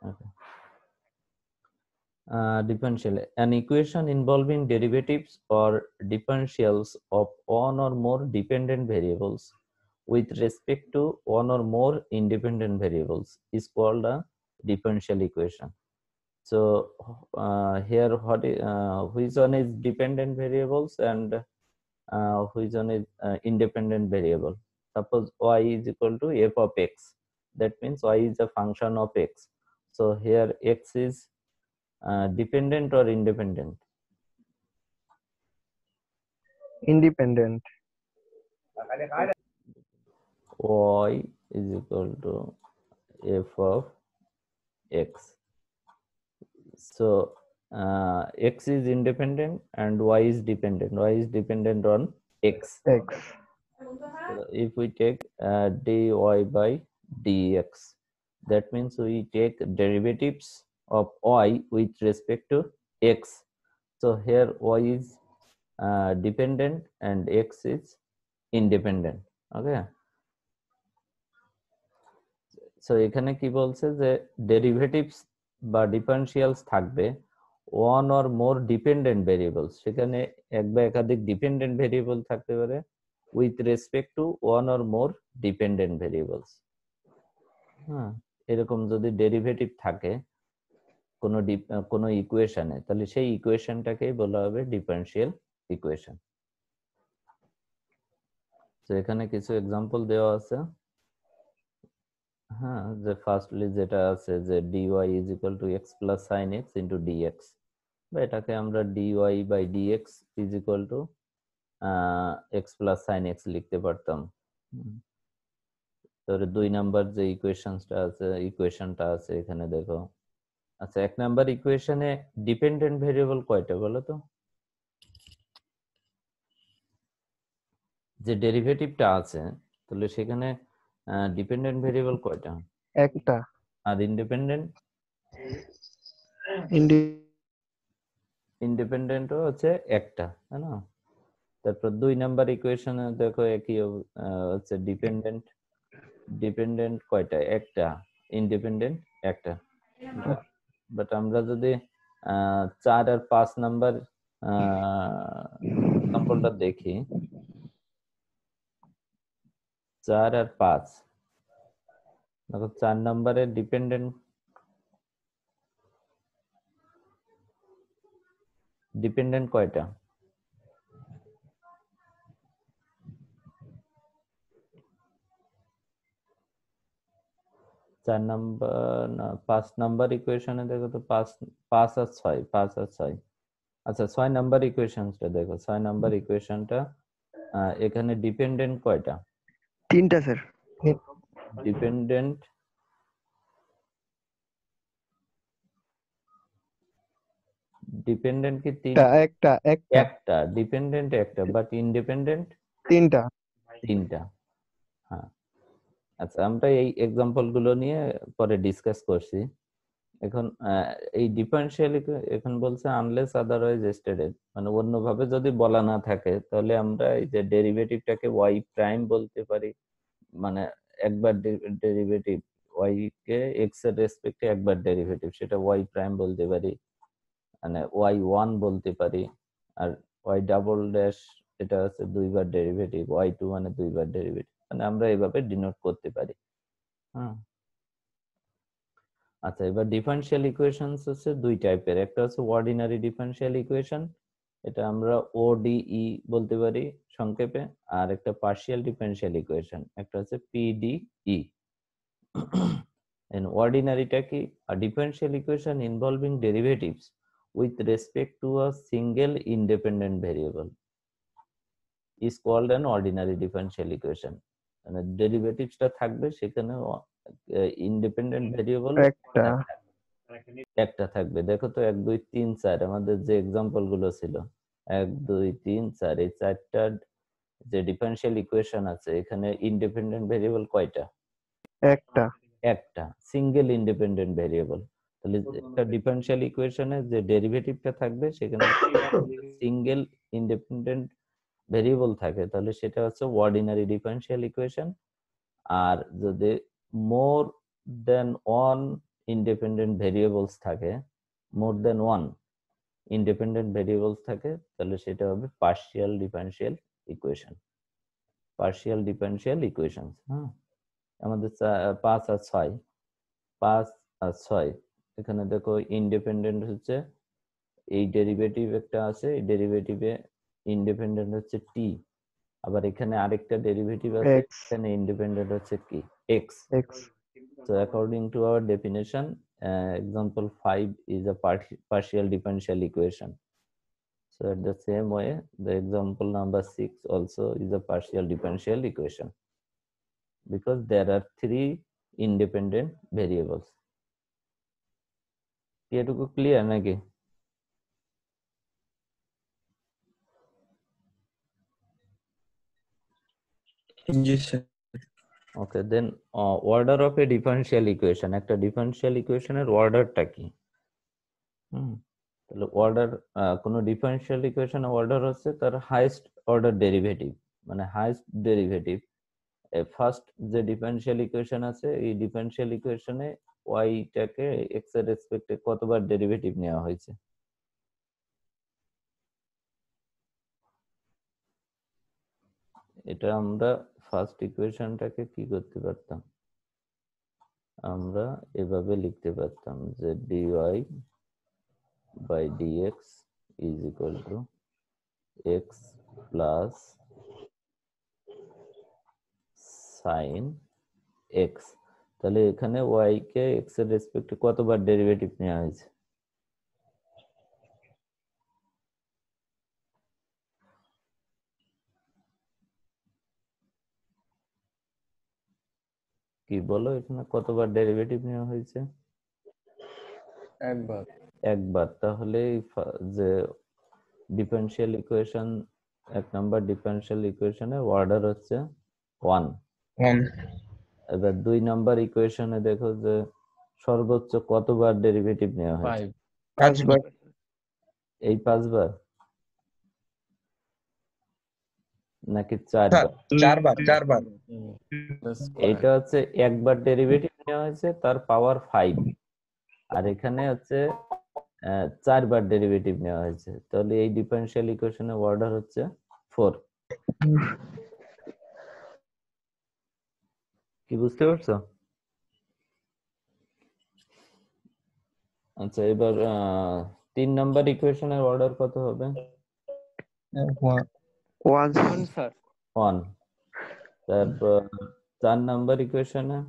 Okay. Differential, an equation involving derivatives or differentials of one or more dependent variables with respect to one or more independent variables is called a differential equation. So here which one is dependent variables and which one is independent variable? Suppose y is equal to f of x. That means y is a function of x. So here x is dependent or independent? Independent. Y is equal to f of x. So x is independent and y is dependent. Y is dependent on x. X. So if we take dy by dx, that means we take derivatives of y with respect to x. So here y is dependent and x is independent. Okay. So এখানে কি বলছে যে derivatives বা ডিফারেনশিয়ালস থাকবে one or more dependent variables, সেখানে এক বা একাধিক ডিপেন্ডেন্ট ভেরিয়েবল থাকতে পারে with respect to one or more dependent variables. হ্যাঁ, এরকম যদি ডেরিভেটিভ থাকে কোনো ইকুয়েশনে, তাহলে সেই ইকুয়েশনটাকেই বলা হবে ডিফারেনশিয়াল ইকুয়েশন। তো এখানে কিছু এক্সাম্পল দেওয়া আছে। হ্যাঁ, যে ফার্স্টলি যেটা আছে যে dy is equal to x plus sine x into dx, বা এটাকে আমরা dy by dx is equal to x plus sine x লিখতে পারতাম। তাহলে 2 নাম্বার যে ইকুয়েশনটা আছে এখানে দেখো। আচ্ছা, 1 নাম্বার ইকুয়েশনে ডিপেন্ডেন্ট ভেরিয়েবল কয়টা বলো তো? যে ডেরিভেটিভটা আছে তাহলে সেখানে ডিপেন্ডেন্ট ভেরিয়েবল কয়টা? একটা। আর ইন্ডিপেন্ডেন্ট? ইন্ডিপেন্ডেন্টও হচ্ছে একটা, তাই না? তারপর 2 নাম্বার ইকুয়েশনে দেখো একই হচ্ছে ডিপেন্ডেন্ট কয়টা? একটা। ইন্ডিপেন্ডেন্ট একটা। বাট আমরা যদি 4 আর 5 নাম্বার এক্সাম্পলটা দেখি, 4 আর 5 দেখো, 4 নাম্বারে ডিপেন্ডেন্ট কয়টা? চার নাম্বার না 5 নাম্বার ইকুয়েশনে দেখো তো, 5 আর 6, 5 আর 6। আচ্ছা, 6 নাম্বার ইকুয়েশনটা দেখো, 6 নাম্বার ইকুয়েশনটা এখানে ডিপেন্ডেন্ট কয়টা? তিনটা স্যার। ডিপেন্ডেন্ট কি তিনটা? একটা। একটা ডিপেন্ডেন্ট একটা, বাট ইন্ডিপেন্ডেন্ট তিনটা। তিনটা। হ্যাঁ, আচ্ছা, আমরা এই এক্সাম্পল গুলো নিয়ে পরে ডিসকাস করছি। এখন এই ডিফারেনশিয়াল এখন বলছে আনলেস আদারওয়াইজ স্টেটেড, মানে অন্যভাবে যদি বলা না থাকে তাহলে আমরা এই যে ডেরিভেটিভটাকে ওয়াই প্রাইম বলতে পারি, মানে একবার ডেরিভেটিভ ওয়াই কে এক্স এর রেসপেক্টে একবার ডেরিভেটিভ, সেটা ওয়াই প্রাইম বলতে পারি, মানে ওয়াই ওয়ান বলতে পারি। আর ওয়াই ডাবল ড্যাশ এটা হচ্ছে দুইবার ডেরিভেটিভ, ওয়াই টু মানে দুইবার ডেরিভেটিভ, মানে আমরা এইভাবে ডিনোট করতে পারি। হ্যাঁ, আচ্ছা, এবার ডিফারেনশিয়াল ইকুয়েশনস হচ্ছে দুই টাইপের। একটা হচ্ছে অর্ডিনারি ডিফারেনশিয়াল ইকুয়েশন, এটা আমরা ওডিই বলতে পারি সংক্ষেপে। আর একটা পার্শিয়াল ডিফারেনশিয়াল ইকুয়েশন, একটা হচ্ছে পিডিই। এন্ড অর্ডিনারিটা কি? A differential equation involving derivatives with respect to a single independent variable is called an ordinary differential equation. মানে ডেরিভেটিভসটা থাকবে সেখানে ইন্ডিপেন্ডেন্ট ভেরিয়েবল একটা থাকবে। দেখো তো 1 2 3 4 আমাদের যে এক্সাম্পল গুলো ছিল, 1 2 3 4, এই চারটা যে ডিফারেনশিয়াল ইকুয়েশন আছে এখানে ইন্ডিপেন্ডেন্ট ভেরিয়েবল কয়টা? একটা সিঙ্গেল ইন্ডিপেন্ডেন্ট ভেরিয়েবল। তাহলে একটা ডিফারেনশিয়াল ইকুয়েশনে যে ডেরিভেটিভটা থাকবে সেখানে সিঙ্গেল ইন্ডিপেন্ডেন্ট ভেরিয়েবল থাকে, তাহলে সেটা হচ্ছে অর্ডিনারি ডিফারেনশিয়াল ইকুয়েশন। আর যদি more than one independent variables থাকে, more than one independent variables থাকে, তাহলে সেটা হবে partial differential equation. Partial differential equation. হ্যাঁ, আমাদের 5 আর 6, 5 আর 6 এখানে দেখো ইন্ডিপেন্ডেন্ট হচ্ছে এই ডেরিভেটিভ একটা আছে, এই ডেরিভেটিভে ইন্ডিপেন্ডেন্ট হচ্ছে টি, আবার এখানে আরেকটা ডেরিভেটিভ আছে, X. এখানে ইন্ডিপেন্ডেন্ট হচ্ছে কি x. X. So according to our definition, example 5 is a partial differential equation. So at the same way, the example number 6 also is a partial differential equation because there are 3 independent variables. এটুকু clear নাকি? Yes, sir. Okay, then order of a differential equation, একটা differential equation এর অর্ডারটা কি? তাহলে order, কোন differential equation order হচ্ছে তার হাইয়েস্ট অর্ডার ডেরিভেটিভ, মানে হাইয়েস্ট ডেরিভেটিভ। ফার্স্ট যে ডিফারেনশিয়াল ইকুয়েশন আছে, এই ডিফারেনশিয়াল ইকুয়েশনে ওয়াইটাকে এক্স এর রেসপেক্টে কতবার ডেরিভেটিভ নেওয়া হয়েছে, এটা আমরা ফার্স্ট ইকুয়েশনটাকে কি করতে পারতাম, আমরা এভাবে লিখতে পারতাম যে dy by dx is equal to x plus sin x। তাহলে এখানে y কে x এর রেসপেক্টে কতবার ডেরিভেটিভ নেওয়া হয়েছে, কি বলো, এখানে কতবার ডেরিভেটিভ নেওয়া হয়েছে? একবার। একবার। তাহলে যে ডিফারেনশিয়াল ইকুয়েশন, এক নাম্বার ডিফারেনশিয়াল ইকুয়েশনের অর্ডার হচ্ছে 1। এবার 2 নাম্বার ইকুয়েশনে দেখো যে সর্বোচ্চ কতবার ডেরিভেটিভ নেওয়া হয়েছে? 5 বার। এই 5 বার নাকি 4 বার? 4 বার। এইটা হচ্ছে একবার ডেরিভেটিভ নেওয়া হয়েছে, তার পাওয়ার 5, আর এখানে হচ্ছে 4 বার ডেরিভেটিভ নেওয়া হয়েছে, তাহলে এই ডিফারেনশিয়াল ইকুয়েশনের অর্ডার হচ্ছে 4। কি বুঝতে পারছো? আচ্ছা, এবার 3 নাম্বার ইকুয়েশনের অর্ডার কত হবে? 1 স্যার। 1। তারপর 4 নাম্বার ইকুয়েশনে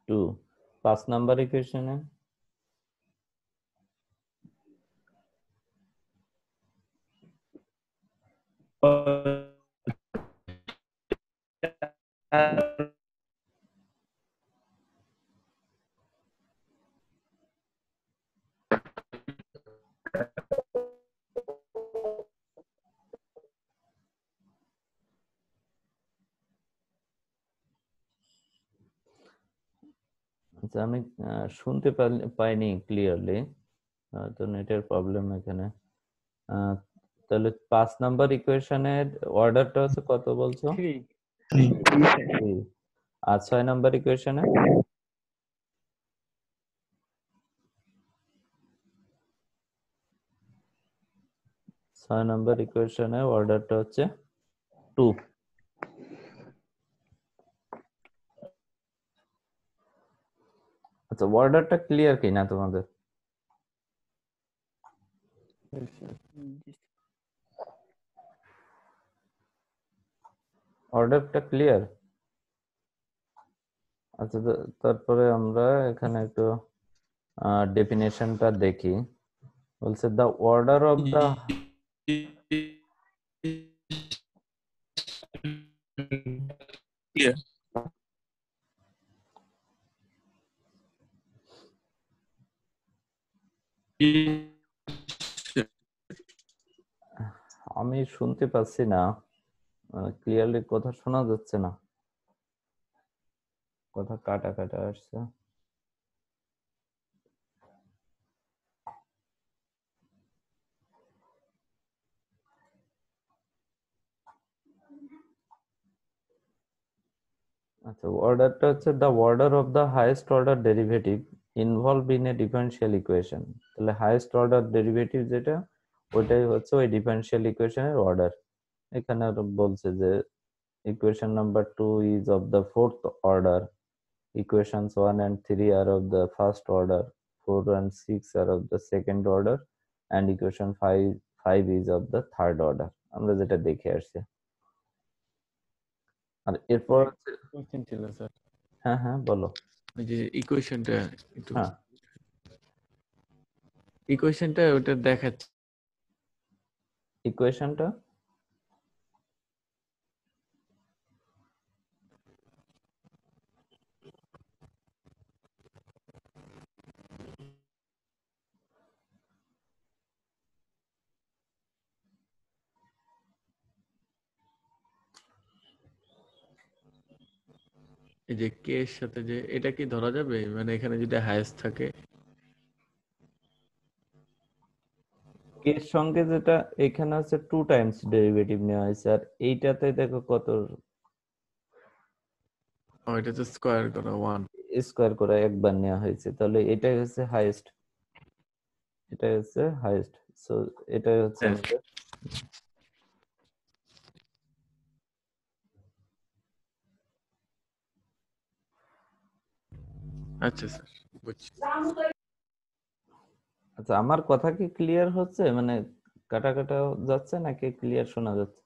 2। 5 নাম্বার ইকুয়েশনে 4। আচ্ছা, আমি শুনতে পাইনি ক্লিয়ারলি, তো নেটের প্রবলেম এখানে। তাহলে 5 নাম্বার ইকুয়েশনের অর্ডারটা হচ্ছে কত বলছো? 3। আর 6 নাম্বার ইকুয়েশনে 6 নাম্বার ইকুয়েশনে অর্ডারটা হচ্ছে 2। আচ্ছা, অর্ডারটা ক্লিয়ার কিনা তোমাদের? অর্ডারটা ক্লিয়ার? আচ্ছা, তারপরে আমরা এখানে একটু ডেফিনেশনটা দেখি। বলছে দ্য অর্ডার অফ দ্য আমি শুনতে পাচ্ছি না, ক্লিয়ারলি কথা শোনা যাচ্ছে না, কথা কাটা কাটা আসছে। আচ্ছা, অর্ডারটা হচ্ছে the order of the highest order derivative involve in a differential equation. তাহলে হাইয়েস্ট অর্ডার ডেরিভেটিভ যেটা, ওইটাই হচ্ছে ওই ডিফারেনশিয়াল ইকুয়েশনের অর্ডার। এখানে আরো বলছে যে equation number 2 is of the fourth order, equations 1 and 3 are of the first order, 4 and 6 are of the second order, and equation 5 is of the third order, আমরা যেটা দেখে আসছি। আর এরপর কোশ্চেন ছিল স্যার, হ্যাঁ হ্যাঁ বলো। ওই যে ইকুয়েশনটা একটু, হ্যাঁ ইকুয়েশনটা ওটা দেখাচ্ছে ইকুয়েশনটা এই যে কে এর সাথে, যে এটা কি ধরা যাবে, মানে এখানে যদি হাইয়েস্ট থাকে? কে এর সঙ্গে যেটা এখানে আছে 2 টাইমস ডেরিভেটিভ নেওয়া হয়েছে, আর এইটাতে দেখো কত এটা তো স্কয়ার করা 1। স্কয়ার করে একবার নেওয়া হয়েছে, তাহলে এটাই হচ্ছে হাইয়েস্ট, এটাই হচ্ছে হাইয়েস্ট। সো এটাই হচ্ছে হ্যাঁ। আমাদের আচ্ছা স্যার, বুঝছি। আচ্ছা, আমার কথা কি ক্লিয়ার হচ্ছে, মানে কাটা কাটা যাচ্ছে নাকি ক্লিয়ার শোনা যাচ্ছে?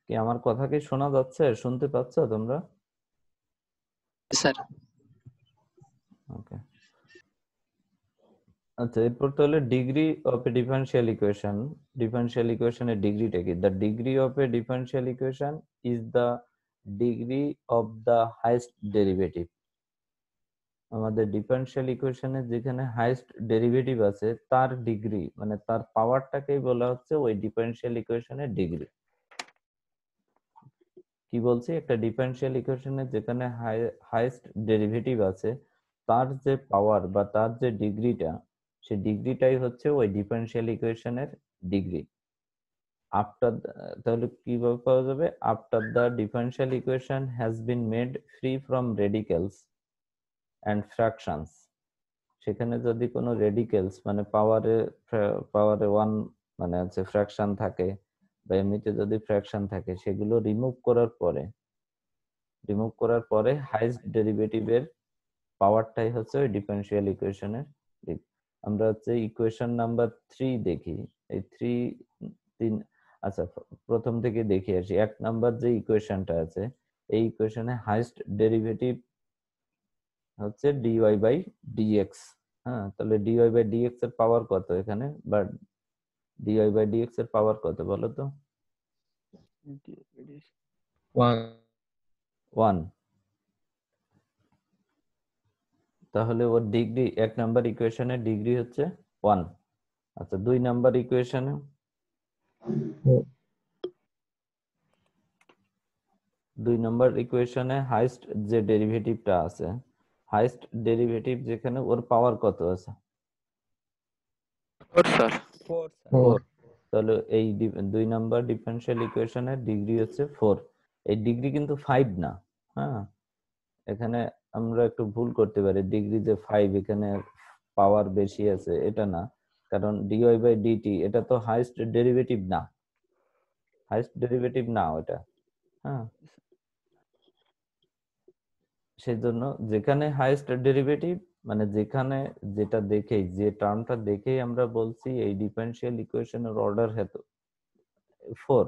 কি আমার কথা কি শোনা যাচ্ছে, শুনতে পাচ্ছ তোমরা? Sir okay. আচ্ছা, এরপর তাহলে degree of A differential equation, differential ইকুয়েশনের ডিগ্রিটা কি? The degree of A differential equation is the degree of the highest derivative. আমাদের ডিফারেনশিয়াল ইকুয়েশনে যেখানে হাইয়েস্ট ডেরিভেটিভ আছে তার ডিগ্রি, মানে তার পাওয়ারটাকেই বলা হচ্ছে ওই ডিফারেনশিয়াল ইকুয়েশনের ডিগ্রি। কি বলছি, একটা ডিফারেনশিয়াল ইকুয়েশনে যেখানে হাইয়েস্ট ডেরিভেটিভ আছে তার যে পাওয়ার বা তার যে ডিগ্রিটা, সেই ডিগ্রিটাই হচ্ছে ওই ডিফারেনশিয়াল ইকুয়েশনের ডিগ্রি। আফটার, তাহলে কিভাবে পাওয়া যাবে? After the differential equation has been made free from radicals and fractions. সেখানে যদি কোনো রেডিক্যালস মানে পাওয়ারে 1 মানে হচ্ছে ফ্র্যাকশন থাকে, বা এমনিতে যদি ফ্র্যাকশন থাকে, সেগুলো রিমুভ করার পরে হাইয়েস্ট ডেরিভেটিভের পাওয়ারটাই হচ্ছে ওই ডিফারেনশিয়াল ইকুয়েশনের দিক। আমরা হচ্ছে ইকুয়েশন নাম্বার 3 দেখি। এই 3 আচ্ছা, প্রথম থেকে দেখে আসি। 1 নাম্বার যে ইকুয়েশনটা আছে, এই ইকুয়েশনে হাইয়েস্ট ডেরিভেটিভ হচ্ছে dy বাই dx। হ্যাঁ, তাহলে dy বাই dx এর পাওয়ার কত এখানে, বা dy বাই dx এর পাওয়ার কত বলো তো? 1। তাহলে ওর ডিগ্রি 1 নাম্বার ইকুয়েশনের ডিগ্রি হচ্ছে 1। আচ্ছা, 2 নাম্বার ইকুয়েশনে, 2 নাম্বার ইকুয়েশনে হাইয়েস্ট যে ডেরিভেটিভটা আছে, হাইয়েস্ট ডেরিভেটিভ যেখানে ওর পাওয়ার কত আছে? 4 স্যার 4। তাহলে এই 2 নাম্বার ডিফারেনশিয়াল ইকুয়েশনের ডিগ্রি হচ্ছে 4। এই ডিগ্রি কিন্তু 5 না। হ্যাঁ, এখানে আমরা একটু ভুল করতে পারি, ডিগ্রি যে 5 এখানে পাওয়ার বেশি আছে এটা না, কারণ dy বাই dt এটা তো হাইয়েস্ট ডেরিভেটিভ না, হাইয়েস্ট ডেরিভেটিভ না ওটা। হ্যাঁ, সেই জন্য যেখানে হাইয়েস্ট ডেরিভেটিভ, মানে যেখানে যেটা দেখেই, যে টার্মটা দেখেই আমরা বলছি এই ডিফারেনশিয়াল ইকুয়েশনের অর্ডার হেত 4।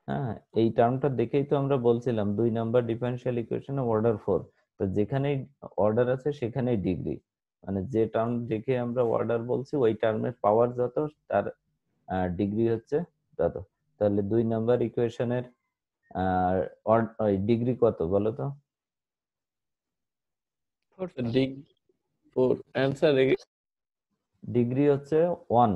হ্যাঁ, এই টার্মটা দেখেই তো আমরা বলছিলাম 2 নাম্বার ডিফারেনশিয়াল ইকুয়েশনে অর্ডার 4। তো যেখানেই অর্ডার আছে সেখানেই ডিগ্রি, মানে যে টার্ম দেখে আমরা অর্ডার বলছি ওই টার্মের পাওয়ার যত, তার ডিগ্রি হচ্ছে তত। তাহলে 2 নাম্বার ইকুয়েশনের ডিগ্রি কত বলো তো? 4 অ্যানসার ডিগ্রি হচ্ছে 1।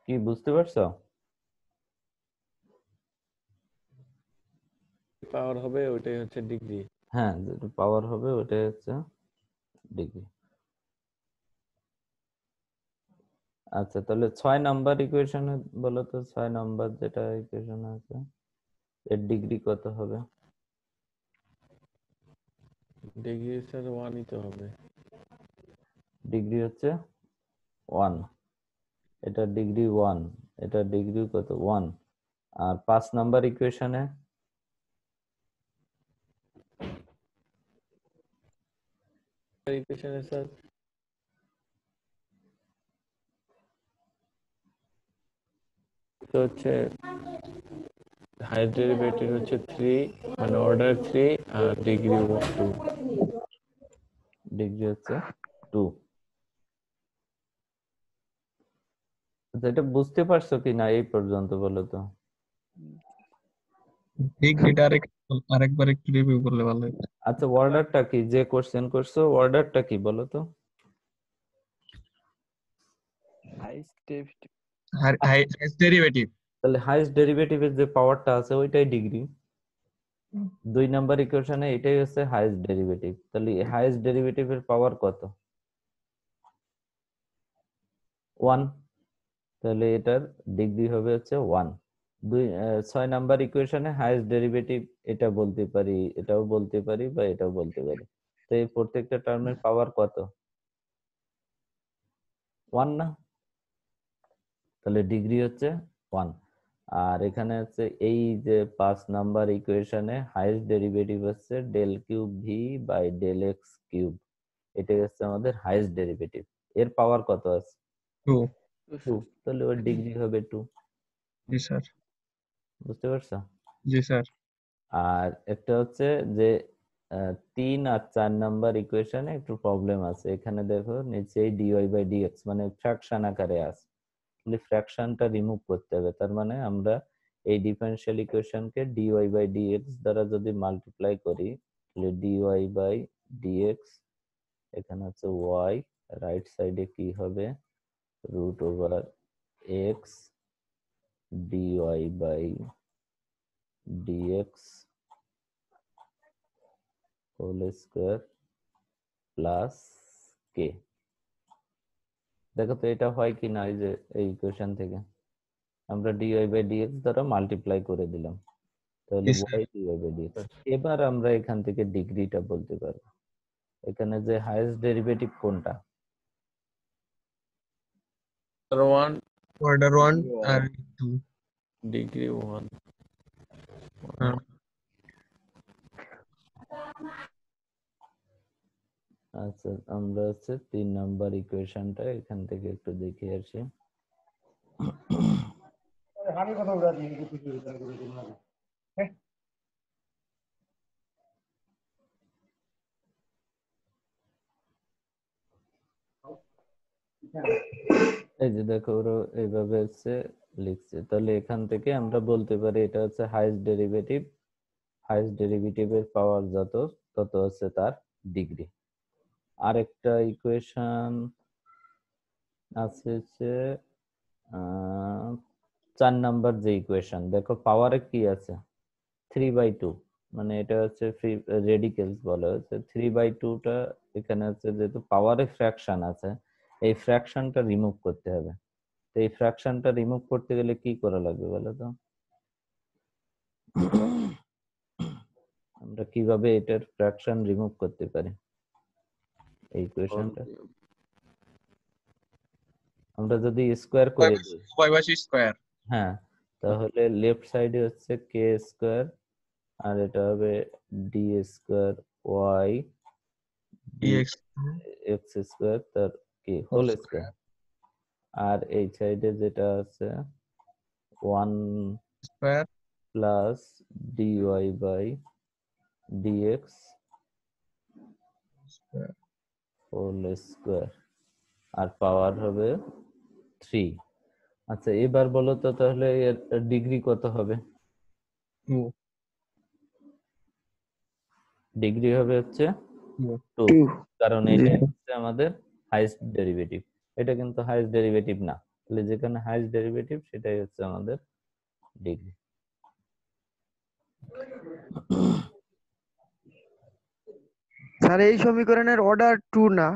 কি বুঝতে পারছো? পাওয়ার হবে ওইটাই হচ্ছে ডিগ্রি। হ্যাঁ, যেটা পাওয়ার হবে ওটাই হচ্ছে ডিগ্রি। আচ্ছা, তাহলে 6 নাম্বার ইকুয়েশনে বলো তো, 6 নাম্বার যেটা ইকুয়েশন আছে এর ডিগ্রি কত হবে? ডিগ্রি স্যার 1ই তো হবে। ডিগ্রি হচ্ছে 1, এটা ডিগ্রি 1, এটা ডিগ্রি কত 1। আর 5 নাম্বার ইকুয়েশনে ইকুয়েশনে স্যার তো হচ্ছে হাইয়েস্ট ডেরিভেটিভ হচ্ছে 3, মানে অর্ডার 3 আর ডিগ্রি 2। ডিগ্রি হচ্ছে 2। এটা বুঝতে পারছো কি না এই পর্যন্ত বলো তো? ডিগ্রিটা আরেকবার একটু রিভিউ করলে ভালো হতো। আচ্ছা, অর্ডারটা কি, যে কোশ্চেন করছো অর্ডারটা কি বলো তো? Highest derivative. তাহলে হাইয়েস্ট ডেরিভেটিভের যে পাওয়ারটা আছে ওইটাই ডিগ্রি। 2 নাম্বার ইকুয়েশনে এটাই হচ্ছে হাইয়েস্ট ডেরিভেটিভ। তাহলে হাইয়েস্ট ডেরিভেটিভের পাওয়ার কত? 1। তাহলে এটার ডিগ্রি হবে হচ্ছে 1। 6 নাম্বার ইকুয়েশনে হাইয়েস্ট ডেরিভেটিভ এটা বলতে পারি, এটাও বলতে পারি, বা এটাও বলতে পারি। তো এই প্রত্যেকটা টার্মের পাওয়ার কত? 1 না? তাহলে ডিগ্রি হচ্ছে 1। আর এখানে হচ্ছে এই যে 5 নাম্বার ইকুয়েশনে হাইয়েস্ট ডেরিভেটিভ হচ্ছে del cube V by del X cube. এটাই হচ্ছে আমাদের হাইয়েস্ট ডেরিভেটিভ। এর পাওয়ার কত আছে? 2। 2। তাহলে ওর ডিগ্রি হবে 2। জি স্যার। বুঝতে পারছো? জি স্যার। আর একটা হচ্ছে যে 3 আর 4 নাম্বার ইকুয়েশনে একটু প্রবলেম আছে। এখানে দেখো নিচেই ডিওয়াই বাই ডিএক্স মানে ফ্র্যাকশন আকারে আছে। তাহলে ফ্র্যাকশনটা রিমুভ করতে হবে। তার মানে আমরা এই ডিফারেনশিয়াল ইকুয়েশনকে ডিওয়াই বাই ডিএক্স দ্বারা যদি মাল্টিপ্লাই করি, তাহলে ডিওয়াই বাই ডিএক্স, এখানে হচ্ছে ওয়াই, রাইট সাইডে কি হবে root over X dy by dx whole square plus K. দেখো তো এটা হয় কি না, এই যে এই ইকুয়েশন থেকে আমরা ডিওয়াই বাই ডিএক্স দ্বারা মাল্টিপ্লাই করে দিলাম, তাহলে জি sir. Y dy by dx. এবার আমরা এখান থেকে ডিগ্রিটা বলতে পারবো। এখানে যে হাইয়েস্ট ডেরিভেটিভ কোনটা? স্যার 1 অর্ডার 1 আর 2। ডিগ্রি 1। আচ্ছা, আমরা হচ্ছে 3 নাম্বার ইকুয়েশনটা এখান থেকে একটু দেখে আসি। এই যে দেখো ওরা এইভাবে হচ্ছে লিখছে। তাহলে এখান থেকে আমরা বলতে পারি এটা হচ্ছে হাইয়েস্ট ডেরিভেটিভ। হাইয়েস্ট ডেরিভেটিভের পাওয়ার যত, তত হচ্ছে তার ডিগ্রি। আরেকটা ইকুয়েশন আছে হচ্ছে 4 নাম্বার যে ইকুয়েশন, দেখো পাওয়ারে কি আছে 3/2, মানে এটা হচ্ছে ফ্রি রেডিকেলস বলা হচ্ছে 3/2টা। এখানে হচ্ছে যেহেতু পাওয়ারে ফ্র্যাকশন আছে, এই ফ্র্যাকশনটা রিমুভ করতে হবে। তো এই ফ্র্যাকশনটা রিমুভ করতে গেলে কি করা লাগবে বলো তো? আমরা কিভাবে এটার ফ্র্যাকশন রিমুভ করতে পারি এই ইকুয়েশনটা? আমরা যদি স্কোয়ার করে দিই, উভয় পাশে স্কয়ার। হ্যাঁ, তাহলে লেফট সাইডে হচ্ছে কে স্কোয়ার, আর এটা হবে D square Y D D X X square তার কি হোল স্কোয়ার। আর এই সাইডে যেটা আছে 1 square plus dy by dx whole square, আর পাওয়ার হবে 3। আচ্ছা, এবার বলো তো তাহলে এর ডিগ্রি কত হবে? 2। ডিগ্রি হবে হচ্ছে 2, 2 কারণ এটা হচ্ছে আমাদের হাইয়েস্ট ডেরিভেটিভ। এটা কিন্তু হাইয়েস্ট ডেরিভেটিভ না, তাহলে যেখানে হাইয়েস্ট ডেরিভেটিভ সেটাই হচ্ছে আমাদের ডিগ্রি। স্যার এই সমীকরণের অর্ডার 2 না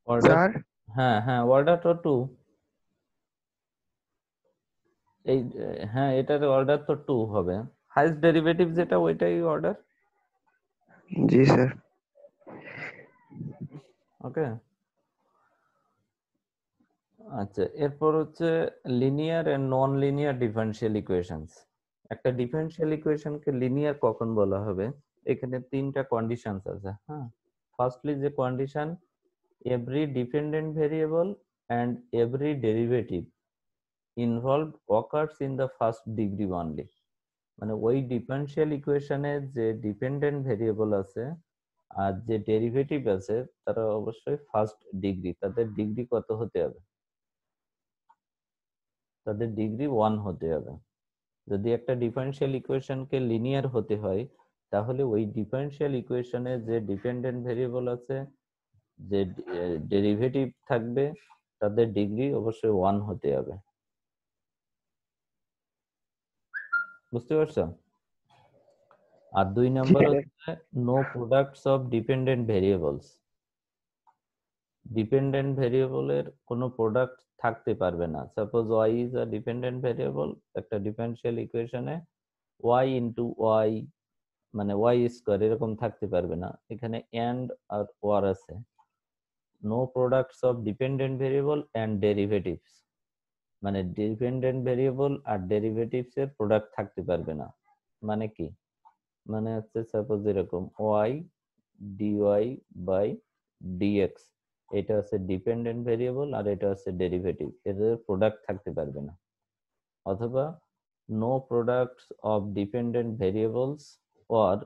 অর্ডার, স্যার? হ্যাঁ হ্যাঁ অর্ডার তো 2, এই হ্যাঁ এটার অর্ডার তো 2 হবে, হাইয়েস্ট ডেরিভেটিভ যেটা ওইটাই অর্ডার। জি স্যার। ওকে, আচ্ছা এরপর হচ্ছে linear and non linear differential equations. একটা ডিফারেনশিয়াল ইকুয়েশনকে লিনিয়ার কখন বলা হবে, এখানে তিনটা কন্ডিশনস আছে। হ্যাঁ, ফার্স্টলি যে condition, every dependent variable and every derivative involved occurs in the first degree only, মানে ওই ডিফারেনশিয়াল ইকুয়েশনে যে ডিপেন্ডেন্ট ভেরিয়েবল আছে আর যে ডেরিভেটিভ আছে তারা অবশ্যই ফার্স্ট ডিগ্রি, তাদের ডিগ্রি কত হতে হবে, তাদের ডিগ্রি 1 হতে হবে। যদি একটা ডিফারেনশিয়াল ইকুয়েশনকে লিনিয়ার হতে হয় তাহলে ওই ডিফারেনশিয়াল ইকুয়েশনে যে ডিপেন্ডেন্ট ভেরিয়েবল আছে, যে ডেরিভেটিভ থাকবে, তাদের ডিগ্রি অবশ্যই 1 হতে হবে। বুঝতে পারছো? আর 2 নাম্বার হচ্ছে no products of dependent variables. Dependent ভেরিয়েবলের কোনো প্রোডাক্ট থাকতে পারবে না। Suppose y is a dependent variable, একটা ডিফারেনশিয়াল ইকুয়েশনে y ইনটু y মানে y স্কয়ার এরকম থাকতে পারবে না, এখানে এন্ড আর ওর আছে। No products of dependent variable and derivatives, মানে ডিপেন্ডেন্ট ভেরিয়েবল আর ডেরিভেটিভস এর প্রোডাক্ট থাকতে পারবে না। মানে কি, মানে হচ্ছে সাপোজ এরকম y dy বাই dx, এটা হচ্ছে ডিপেন্ডেন্ট ভেরিয়েবল আর এটা হচ্ছে ডেরিভেটিভ, এদের প্রোডাক্ট থাকতে পারবে না। অথবা no products of dependent variables or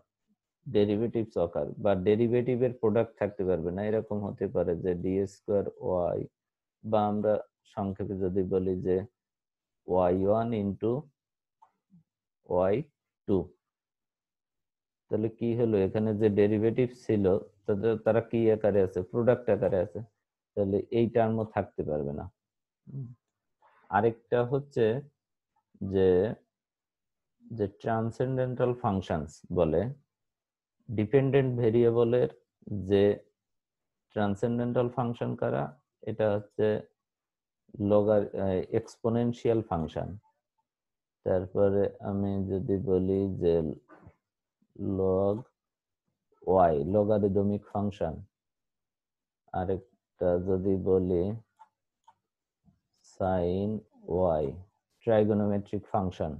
derivatives occur, বা ডেরিভেটিভের প্রোডাক্ট থাকতে পারবে না। এরকম হতে পারে যে ডি স্কোয়ার ওয়াই, বা আমরা সংক্ষেপে যদি বলি যে y1 ইন্টু y2, তাহলে কি হলো, এখানে যে ডেরিভেটিভ ছিল তারা কি আকারে আছে, প্রোডাক্ট আকারে আছে, তাহলে এই টার্মও থাকতে পারবে না। আরেকটা হচ্ছে যে যে ট্রান্সেন্ডেন্টাল ফাংশনস বলে, ডিপেন্ডেন্ট ভেরিয়েবলের যে ট্রান্সেন্ডেন্টাল ফাংশন কারা, এটা হচ্ছে লগার এক্সপোনেনশিয়াল ফাংশন। তারপরে আমি যদি বলি যে লগ ওয়াই, লগারিদমিক ফাংশন। আরেকটা যদি বলি সাইন ওয়াই, ট্রাইগোনোমেট্রিক ফাংশন।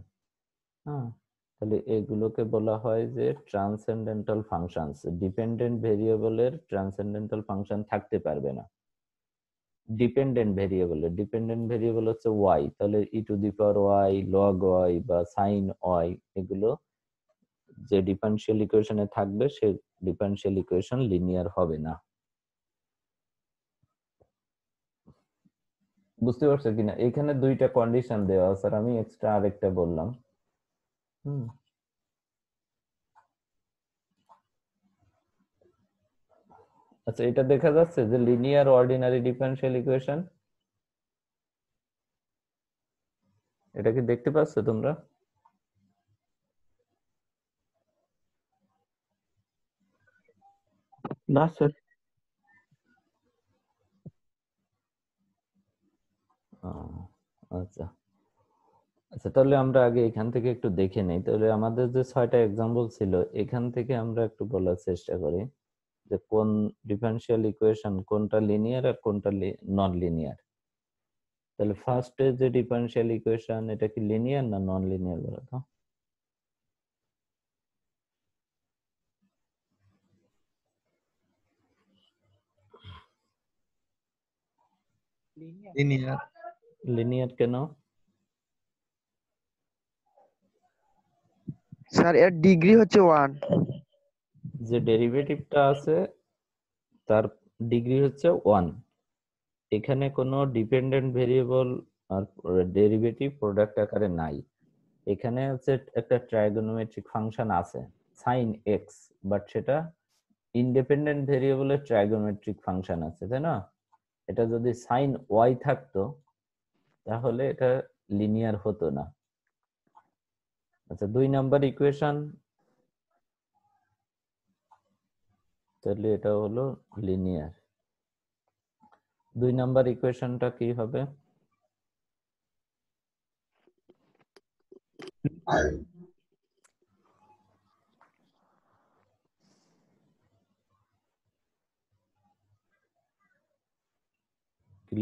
হ্যাঁ, তাহলে এগুলোকে বলা হয় যে ট্রান্সেন্ডেন্টাল ফাংশনস। ডিপেন্ডেন্ট ভেরিয়েবলের ট্রান্সেন্ডেন্টাল ফাংশন থাকতে পারবে না। ডিপেন্ডেন্ট ভেরিয়েবল হচ্ছে ওয়াই, তাহলে E to the power Y, log Y বা সাইন ওয়াই, এগুলো যে ডিফারেনশিয়াল ইকুয়েশনে থাকবে সে ডিফারেনশিয়াল ইকুয়েশন লিনিয়ার হবে না। বুঝতে পারছো কিনা? এখানে 2টা কন্ডিশন দেওয়া আছে, আর আমি এক্সট্রা আরেকটা বললাম। আচ্ছা, এটা দেখা যাচ্ছে যে লিনিয়ার অর্ডিনারি ডিফারেনশিয়াল ইকুয়েশন, এটা কি দেখতে পাচ্ছ তোমরা? না স্যার। আচ্ছা আচ্ছা, তাহলে আমরা আগে এখান থেকে একটু দেখে নেই। তাহলে আমাদের যে 6টা এক্সাম্পল ছিল এখান থেকে আমরা একটু বলার চেষ্টা করি যে কোন ডিফারেনশিয়াল ইকুয়েশন কোনটা লিনিয়ার আর কোনটা নন লিনিয়ার। তাহলে ফার্স্টে যে ডিফারেনশিয়াল ইকুয়েশন, এটা কি লিনিয়ার না নন লিনিয়ার বলো তো? লিনিয়ার। লিনিয়ার কেন? স্যার এর ডিগ্রি হচ্ছে 1। যে ডেরিভেটিভটা আছে তার ডিগ্রি হচ্ছে 1। এখানে কোনো ডিপেন্ডেন্ট ভেরিয়েবল আর ডেরিভেটিভ প্রোডাক্ট আকারে নাই। এখানে হচ্ছে একটা ট্রাইগোনোমেট্রিক ফাংশন আছে সাইন এক্স, বাট সেটা ইন্ডিপেন্ডেন্ট ভেরিয়েবলের ট্রাইগোনোমেট্রিক ফাংশন আছে, তাই না? এটা যদি সাইন ওয়াই থাকতো তাহলে এটা লিনিয়ার হতো না। আচ্ছা 2 নাম্বার ইকুয়েশন, তাহলে এটা হলো লিনিয়ার। 2 নাম্বার ইকুয়েশনটা কি হবে?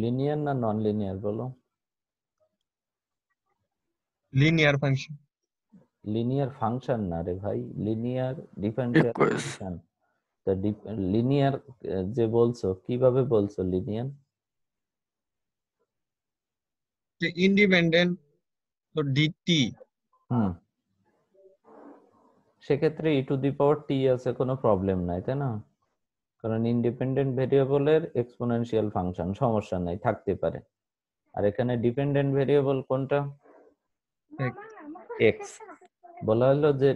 লিনিয়ার না নন লিনিয়ার বলো? Linear function. লিনিয়ার ফাংশন না রে ভাই, লিনিয়ার ডিফারেনশিয়াল ফাংশন। তো লিনিয়ার যে বলছো কিভাবে বলছো লিনিয়ার? যে ইন্ডিপেন্ডেন্ট তো ডিটি। সেক্ষেত্রে ই টু দি পাওয়ার টি আছে, কোনো প্রবলেম নাই তাই না? কারণ ইন্ডিপেন্ডেন্ট ভেরিয়েবলের এক্সপোনেনশিয়াল ফাংশন সমস্যা নাই, থাকতে পারে। আর এখানে ডিপেন্ডেন্ট ভেরিয়েবল কোনটা? এক্স। বলা হলো যে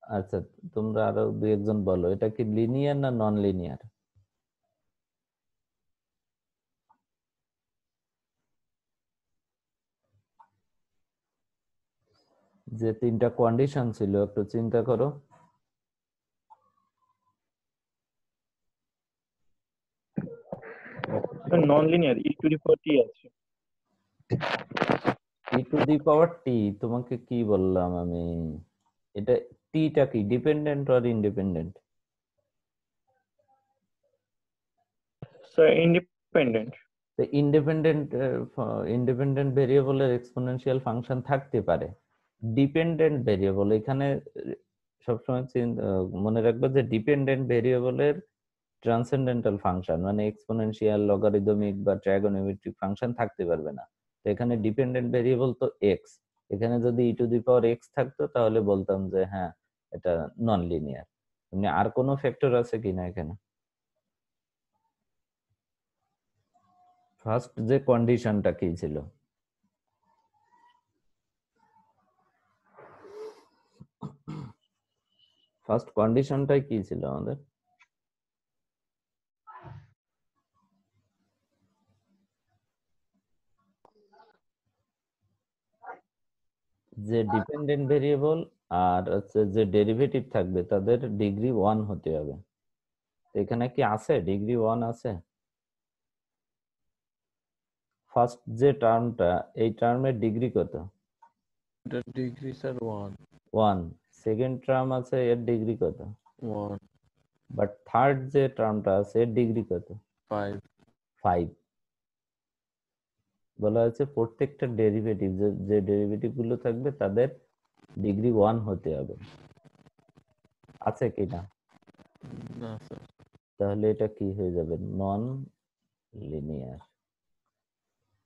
আচ্ছা তোমরা আরো 2-1 জন বলো, এটা কি লিনিয়ার না নন লিনিয়ার? যে 3টা কন্ডিশন ছিল একটু চিন্তা করো। Non linear E to the পাওয়ার টি আছে। ই টু দি পাওয়ার টি, তোমাকে কি বললাম আমি? এটা টিটা কি ডিপেন্ডেন্ট আর ইন্ডিপেন্ডেন্ট? Sir independent. তো ইন্ডিপেন্ডেন্ট ভেরিয়েবলের এক্সপোনেনশিয়াল ফাংশন থাকতে পারে। ডিপেন্ডেন্ট ভেরিয়েবল এখানে সবসময় মনে রাখবে যে ডিপেন্ডেন্ট ভেরিয়েবলের ট্রান্সেন্ডেন্টাল ফাংশন মানে এক্সপোনেনশিয়াল, লগারিদমিক বা ট্রাইগোনোমেট্রিক ফাংশন থাকতে পারবে না। তো এখানে ডিপেন্ডেন্ট ভেরিয়েবল তো এক্স, এখানে যদি ই টু দি পাওয়ার এক্স থাকতো তাহলে বলতাম যে হ্যাঁ এটা নন লিনিয়ার। এমনি আর কোনো ফ্যাক্টর আছে কিনা এখানে? ফার্স্ট যে কন্ডিশনটা কি ছিল? ফার্স্ট কন্ডিশনটাই কি ছিল আমাদের? যে ডিপেন্ডেন্ট ভেরিয়েবল আর হচ্ছে যে ডেরিভেটিভ থাকবে তাদের ডিগ্রি 1 হতে হবে। এখানে কি আছে ডিগ্রি 1 আছে? ফার্স্ট যে টার্মটা, এই টার্মের ডিগ্রি কত? এটা ডিগ্রি স্যার 1 1। সেকেন্ড টার্ম আছে, এর ডিগ্রি কত? 1 বাট থার্ড যে টার্মটা আছে এর ডিগ্রি কত? 5 5। বলা হয়েছে প্রত্যেকটা ডেরিভেটিভ যে ডেরিভেটিভ গুলো থাকবে তাদের ডিগ্রি 1 হতে হবে। আছে কিনা? না স্যার। তাহলে এটা কি হয়ে যাবে? Non linear.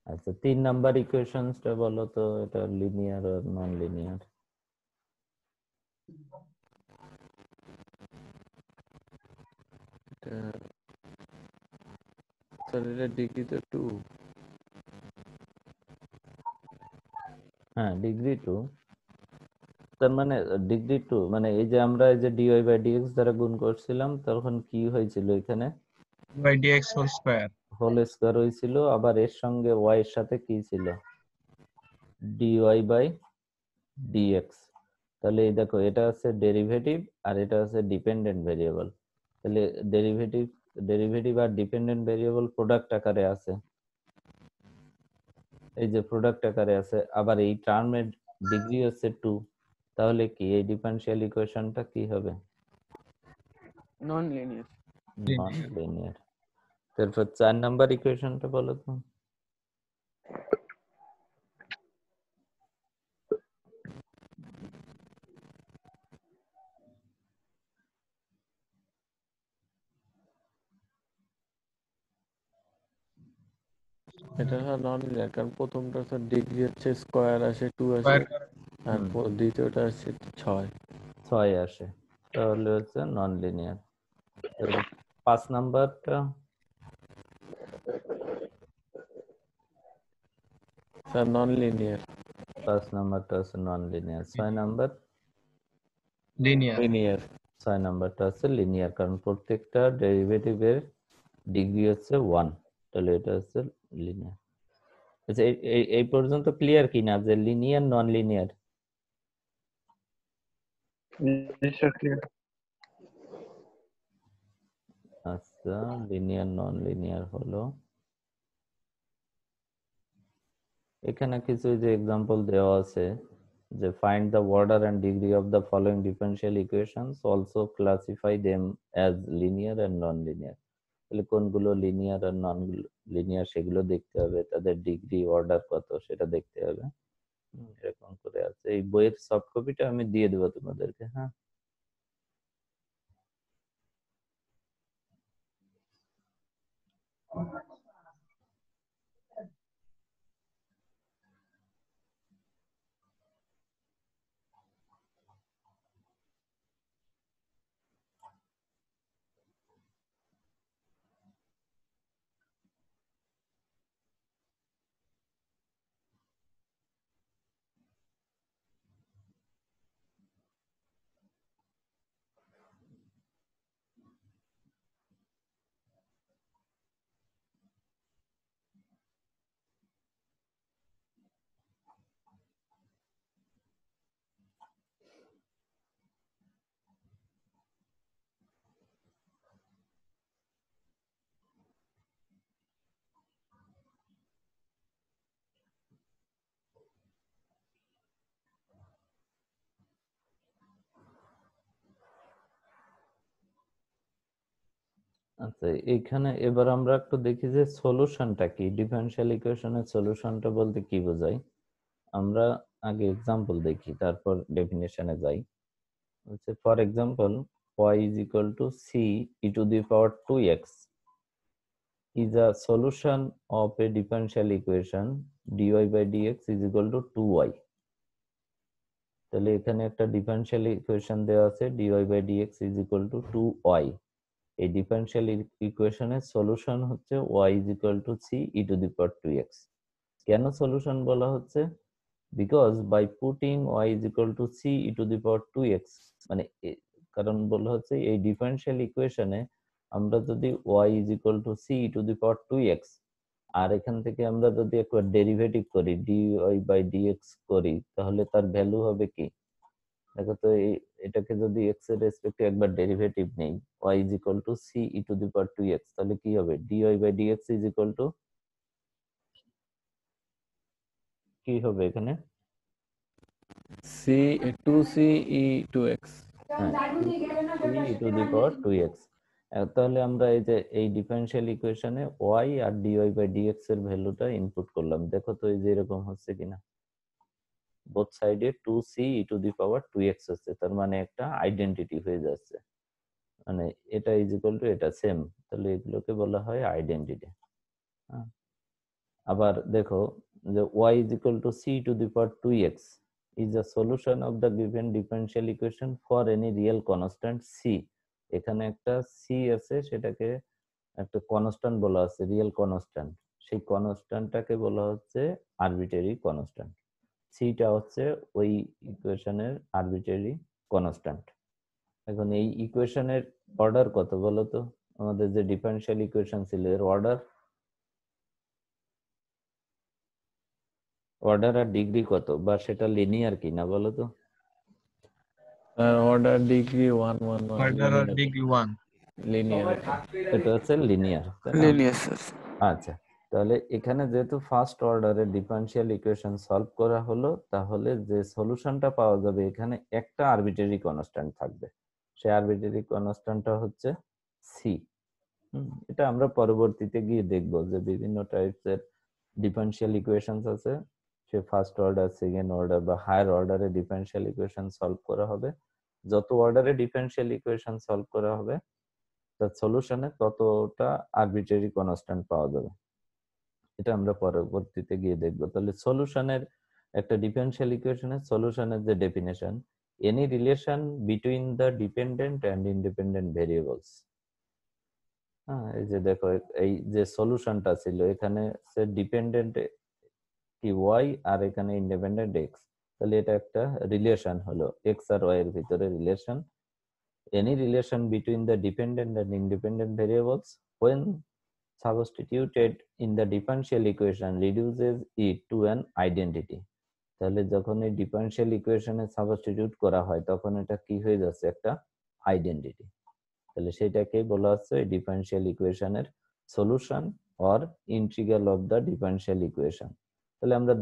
আচ্ছা 3 নাম্বার ইকুয়েশনসটা বলো তো, এটা লিনিয়ার আর নন লিনিয়ার। এটা স্যার এটা ডিগ্রি তো 2। হ্যাঁ ডিগ্রি 2। তার মানে ডিগ্রি 2 মানে এই যে আমরা এই যে ডিওয়াই বাই ডিএক্স দ্বারা গুণ করছিলাম তখন কি হয়েছিল এখানে? By dx whole square. Whole square হয়েছিল, আবার এর সঙ্গে ওয়াই এর সাথে কি ছিল? D Y by D X. তাহলে এই দেখো এটা আছে ডেরিভেটিভ আর এটা আছে ডিপেন্ডেন্ট ভেরিয়েবল। তাহলে ডেরিভেটিভ আর ডিপেন্ডেন্ট ভেরিয়েবল প্রোডাক্ট আকারে আছে, এই যে প্রোডাক্ট আকারে আছে। আবার এই টার্মের ডিগ্রি হচ্ছে 2। তাহলে কি এই ডিফারেনশিয়াল ইকুয়েশনটা কি হবে? Non linear. Non linear. তারপর 4 নাম্বার ইকুয়েশনটা বলো তো। এটা স্যার নন লিনিয়ার কারণ প্রথমটা স্যার ডিগ্রি হচ্ছে স্কয়ার আসে 2 আসে, স্কয়ার আর দ্বিতীয়টা আসছে 6। 6 আসে, তাহলে হচ্ছে নন লিনিয়ার। 5 নাম্বারটা স্যার নন লিনিয়ার। 5 নাম্বারটা হচ্ছে non linear. 6 number linear. Linear 6 নাম্বারটা হচ্ছে লিনিয়ার, কারণ প্রত্যেকটা ডেরিভেটিভের ডিগ্রি হচ্ছে 1, তাহলে এটা হচ্ছে লিনিয়ার। আচ্ছা, এই পর্যন্ত ক্লিয়ার কিনা যে linear non linear? Yes, sir, clear. আচ্ছা, লিনিয়ার নন লিনিয়ার হলো এখানে কিছু যে এক্সাম্পল দেওয়া আছে যে find the order and degree of the following differential equations, also classify them as linear and non linear. তাহলে কোনগুলো লিনিয়ার আর নন লিনিয়ার সেগুলো দেখতে হবে, তাদের ডিগ্রি অর্ডার কত সেটা দেখতে হবে। এরকম করে আছে। এই বইয়ের সফট কপিটা আমি দিয়ে দেবো তোমাদেরকে। হ্যাঁ, আচ্ছা, এইখানে এবার আমরা একটু দেখি যে সলিউশনটা কি, ডিফারেনশিয়াল ইকুয়েশনের সলিউশনটা বলতে কি বোঝায়। আমরা আগে এক্সাম্পল দেখি, তারপর ডেফিনেশনে যাই। হচ্ছে for example y is equal to c e to the power 2x is a solution of a differential equation dy by dx is equal to 2y। তাহলে এখানে একটা ডিফারেনশিয়াল ইকুয়েশন দেওয়া আছে dy by dx is equal to 2y। এই differential ইকুয়েশনের solution হচ্ছে y is equal to c e to the power 2x। কেন solution বলা হচ্ছে? Because by putting y is equal to c e to the power 2x, মানে কারণ বলা হচ্ছে এই ডিফারেনশিয়াল ইকুয়েশনে আমরা যদি y is equal to c e to the power 2x আর এখান থেকে আমরা যদি একবার ডেরিভেটিভ করি dy by dx করি, তাহলে তার ভ্যালু হবে কি? দেখো তো, এটাকে যদি x এর রেসপেক্টে একবার ডেরিভেটিভ নেই y is equal to c e to the power 2x, তাহলে কি হবে? dy by dx is equal to কি হবে এখানে? c 2c e 2x। হ্যাঁ, 2c e to the power 2x। তাহলে আমরা এই যে এই ডিফারেনশিয়াল ইকুয়েশনে y R dy by dx এর ভ্যালুটা ইনপুট করলাম। দেখো তো এই যে এরকম হচ্ছে কিনা, বোথ সাইডে 2c e to the power 2x হচ্ছে, তার মানে একটা আইডেন্টিটি হয়ে যাচ্ছে, মানে এটা ইজ ইকুয়াল টু এটা সেম, তাহলে এগুলোকে বলা হয় আইডেন্টিটি। আবার দেখো যে y is equal to c to the power 2x is a solution of the given differential equation for any real constant c। এখানে একটা c আছে, সেটাকে একটা কনস্ট্যান্ট বলা আছে, রিয়েল কনস্ট্যান্ট। সেই কনস্ট্যান্টটাকে বলা হচ্ছে আরবিটারি কনস্ট্যান্ট। সিটা হচ্ছে ওই ইকুয়েশনের আরবিটারি কনস্ট্যান্ট। এখন এই ইকুয়েশনের অর্ডার কত বলো তো? আমাদের যে ডিফারেনশিয়াল ইকুয়েশন ছিল এর অর্ডার আর ডিগ্রি কত, বা সেটা লিনিয়ার কিনা বলো তো? অর্ডার ডিগ্রি 1 1 অর্ডার আর ডিগ্রি 1। লিনিয়ার। এটা হচ্ছে লিনিয়ার, তাই না? Linear sir. আচ্ছা, তাহলে এখানে যেহেতু ফার্স্ট অর্ডারের ডিফারেনশিয়াল ইকুয়েশন সলভ করা হলো, তাহলে যে সলিউশনটা পাওয়া যাবে এখানে একটা আরবিটারি কনস্ট্যান্ট থাকবে। সেই আরবিটারি কনস্ট্যান্টটা হচ্ছে সি। এটা আমরা পরবর্তীতে গিয়ে দেখব যে বিভিন্ন টাইপসের ডিফারেনশিয়াল ইকুয়েশনস আছে, সে ফার্স্ট অর্ডার, সেকেন্ড অর্ডার বা হায়ার অর্ডারে ডিফারেনশিয়াল ইকুয়েশন সলভ করা হবে। যত অর্ডারে ডিফারেনশিয়াল ইকুয়েশন সলভ করা হবে তার সলিউশনে ততটা আরবিটারি কনস্ট্যান্ট পাওয়া যাবে। এটা আমরা পরবর্তীতে গিয়ে দেখব। তাহলে সলিউশনের একটা ডিফারেনশিয়াল ইকুয়েশনের সলিউশনের যে definition, any relation between the dependent and independent variables. হ্যাঁ, এই যে দেখো এই যে সলিউশনটা ছিল এখানে সে ডিপেন্ডেন্ট কি ওয়াই আর এখানে ইন্ডিপেন্ডেন্ট এক্স, তাহলে এটা একটা রিলেশন হলো এক্স আর ওয়াই এর ভিতরে relation. Any relation between the dependent and independent variables when substituted in the differential equation reduces it to an identity. তাহলে যখন এই ডিফারেনশিয়াল ইকুয়েশনে সাবস্টিটিউট করা হয় তখন এটা কি হয়ে যাচ্ছে, একটা আইডেন্টিটি। তাহলে সেটাকেই বলা হচ্ছে এই ডিফারেনশিয়াল ইকুয়েশনের solution or integral of the differential equation. তাহলে আমরা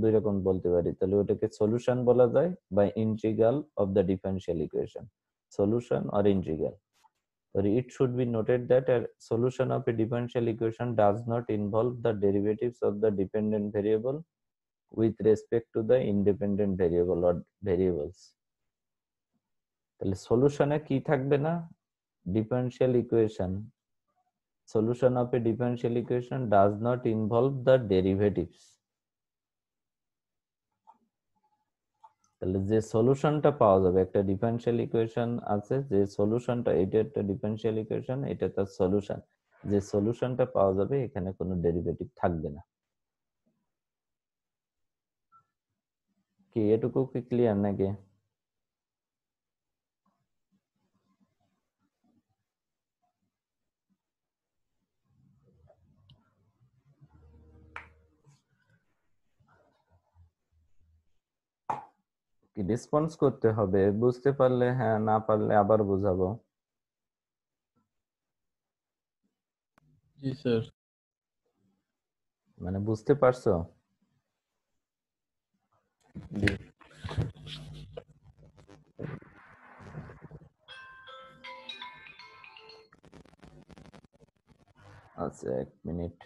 দুই রকম বলতে পারি, তাহলে ওটাকে সলিউশন বলা যায় বা integral of the differential equation, solution or integral. It should be noted that a solution of a differential equation does not involve the derivatives of the dependent variable with respect to the independent variable or variables. তাহলে সলিউশনে কি থাকবে না, differential equation, solution of a differential equation does not involve the derivatives. তাহলে যে সলিউশনটা পাওয়া যাবে, একটা ডিফারেনশিয়াল ইকুয়েশন আছে, যে সলিউশনটা, এটা একটা ডিফারেনশিয়াল ইকুয়েশন, এটা তার সলিউশন, যে সলিউশনটা পাওয়া যাবে এখানে কোনো ডেরিভেটিভ থাকবে না। কি এটুকু কি ক্লিয়ার নাকি? কি রেসপন্স করতে হবে, বুঝতে পারলে হ্যাঁ, না পারলে আবার বোঝাবো। জি স্যার। মানে বুঝতে পারছো? জি। আচ্ছা, 1 মিনিট।